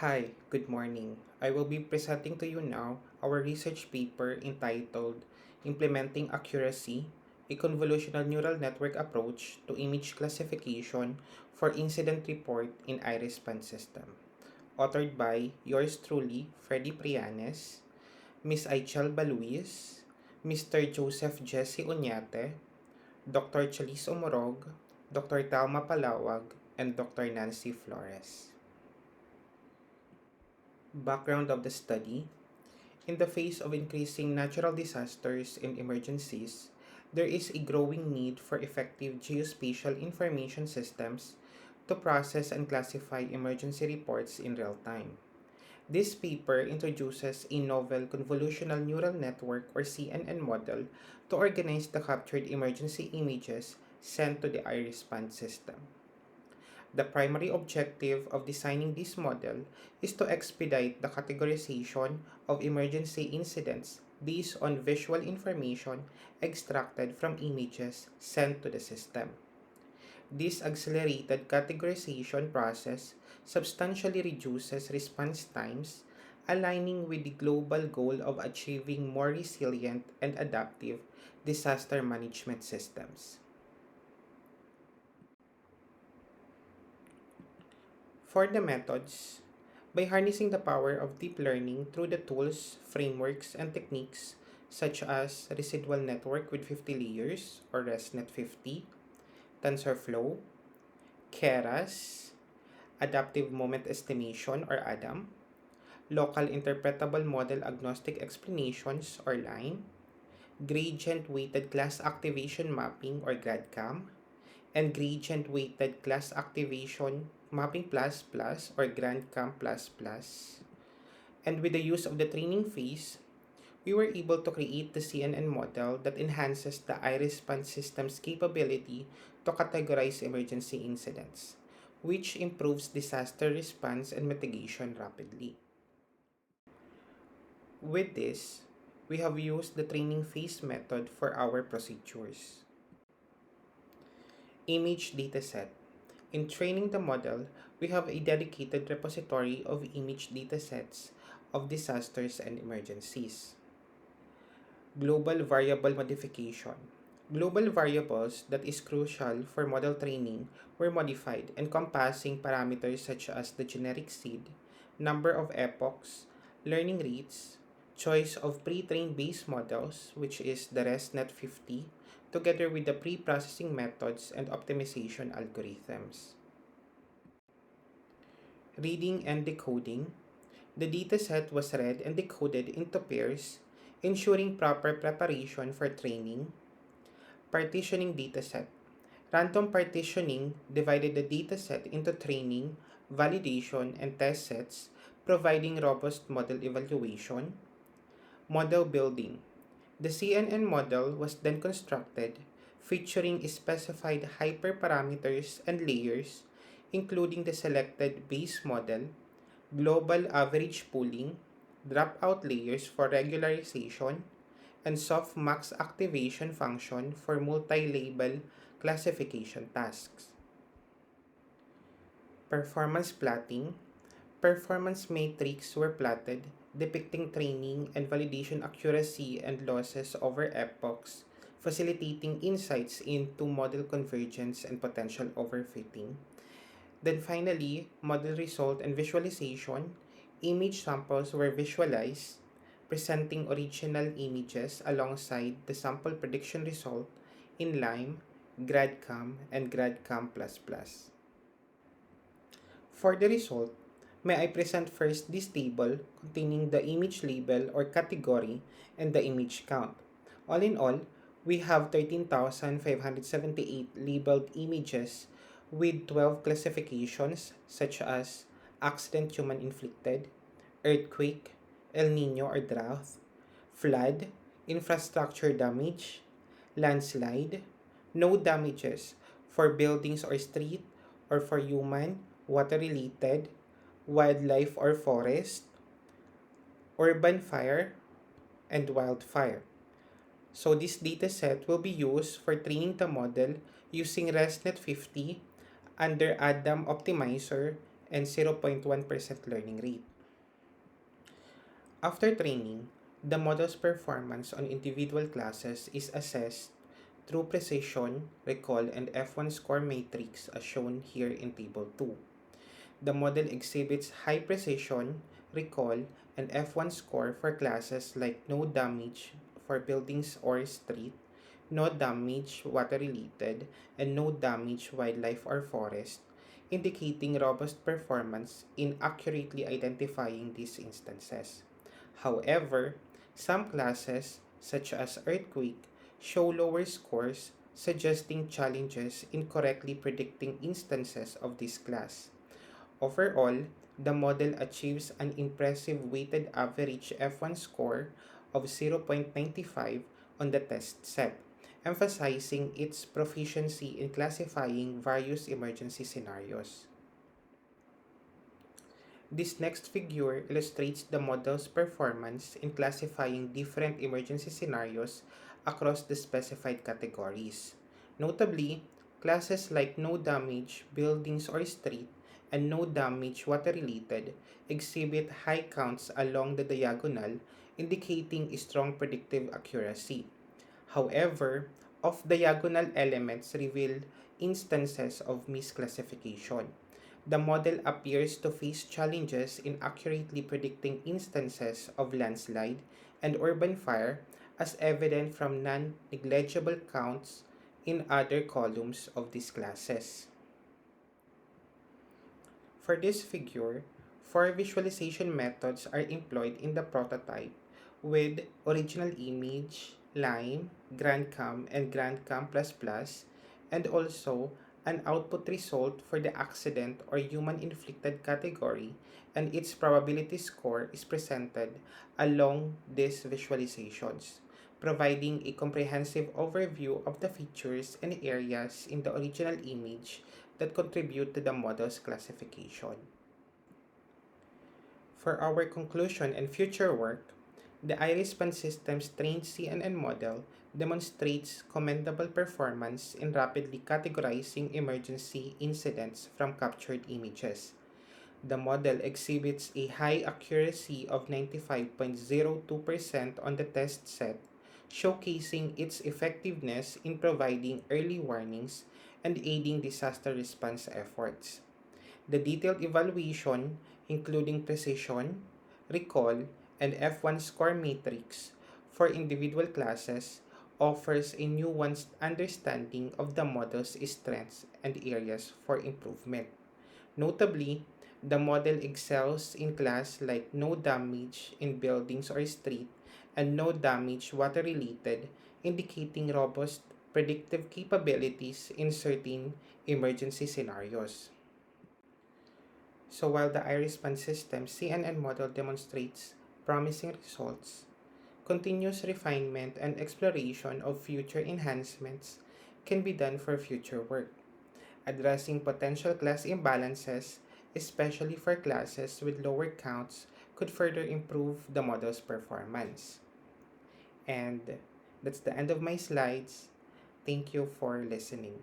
Hi, good morning. I will be presenting to you now our research paper entitled Implementing Accuracy, a Convolutional Neural Network Approach to Image Classification for Incident Report in iRESPOND System, authored by yours truly, Freddie Prianes, Ms. Ichelle Baluis, Mr. Joseph Jessie Oñate, Dr. Challiz Omorog, Dr. Thelma Palaoag, and Dr. Nancy Flores. Background of the study: in the face of increasing natural disasters and emergencies, there is a growing need for effective geospatial information systems to process and classify emergency reports in real time. This paper introduces a novel convolutional neural network or CNN model to organize the captured emergency images sent to the iRESPOND system. The primary objective of designing this model is to expedite the categorization of emergency incidents based on visual information extracted from images sent to the system. This accelerated categorization process substantially reduces response times, aligning with the global goal of achieving more resilient and adaptive disaster management systems. For the methods, by harnessing the power of deep learning through the tools, frameworks, and techniques such as residual network with 50 layers or ResNet50, TensorFlow, Keras, adaptive moment estimation or ADAM, local interpretable model agnostic explanations or LIME, gradient weighted class activation mapping or GradCam, and gradient weighted class activation mapping plus plus or GradCam plus plus. And with the use of the training phase, we were able to create the CNN model that enhances the iRESPOND system's capability to categorize emergency incidents, which improves disaster response and mitigation rapidly. With this, we have used the training phase method for our procedures. Image dataset. In training the model, we have a dedicated repository of image datasets of disasters and emergencies. Global variable modification. Global variables that is crucial for model training were modified, encompassing parameters such as the generic seed, number of epochs, learning rates, choice of pre-trained base models, which is the ResNet50, together with the pre-processing methods and optimization algorithms. Reading and decoding. The dataset was read and decoded into pairs, ensuring proper preparation for training. Partitioning dataset. Random partitioning divided the dataset into training, validation, and test sets, providing robust model evaluation. Model building. The CNN model was then constructed, featuring specified hyperparameters and layers, including the selected base model, global average pooling, dropout layers for regularization, and softmax activation function for multi-label classification tasks. Performance plotting. Performance metrics were plotted depicting training and validation accuracy and losses over epochs, facilitating insights into model convergence and potential overfitting. Then finally, model result and visualization. Image samples were visualized, presenting original images alongside the sample prediction result in LIME, GradCam, and GradCam++. For the result, may I present first this table containing the image label or category and the image count. All in all, we have 13,578 labeled images with 12 classifications such as accident human inflicted, earthquake, El Nino or drought, flood, infrastructure damage, landslide, no damages for buildings or street or for human, water related, wildlife or forest, urban fire, and wildfire. So this dataset will be used for training the model using ResNet50 under ADAM Optimizer and 0.1% learning rate. After training, the model's performance on individual classes is assessed through precision, recall, and F1 score matrix as shown here in Table 2. The model exhibits high precision, recall, and F1 score for classes like no damage for buildings or street, no damage water-related, and no damage wildlife or forest, indicating robust performance in accurately identifying these instances. However, some classes, such as earthquake, show lower scores, suggesting challenges in correctly predicting instances of this class. Overall, the model achieves an impressive weighted average F1 score of 0.95 on the test set, emphasizing its proficiency in classifying various emergency scenarios. This next figure illustrates the model's performance in classifying different emergency scenarios across the specified categories. Notably, classes like no damage, buildings or street, and no damage water-related exhibit high counts along the diagonal, indicating strong predictive accuracy. However, off-diagonal elements reveal instances of misclassification. The model appears to face challenges in accurately predicting instances of landslide and urban fire, as evident from non-negligible counts in other columns of these classes. For this figure, four visualization methods are employed in the prototype with original image, Lime, GrandCam, and GrandCam++, and also an output result for the accident or human-inflicted category, and its probability score is presented along these visualizations, providing a comprehensive overview of the features and areas in the original image that contribute to the model's classification. For our conclusion and future work, the iRESPOND system's trained CNN model demonstrates commendable performance in rapidly categorizing emergency incidents from captured images. The model exhibits a high accuracy of 95.02% on the test set, showcasing its effectiveness in providing early warnings and aiding disaster response efforts. The detailed evaluation, including precision, recall, and F1 score matrix for individual classes, offers a nuanced understanding of the model's strengths and areas for improvement. Notably, the model excels in class like no damage in buildings or street and no damage water-related, indicating robust predictive capabilities in certain emergency scenarios. So while the iRESPOND system CNN model demonstrates promising results, continuous refinement and exploration of future enhancements can be done for future work. Addressing potential class imbalances, especially for classes with lower counts, could further improve the model's performance. And that's the end of my slides. Thank you for listening.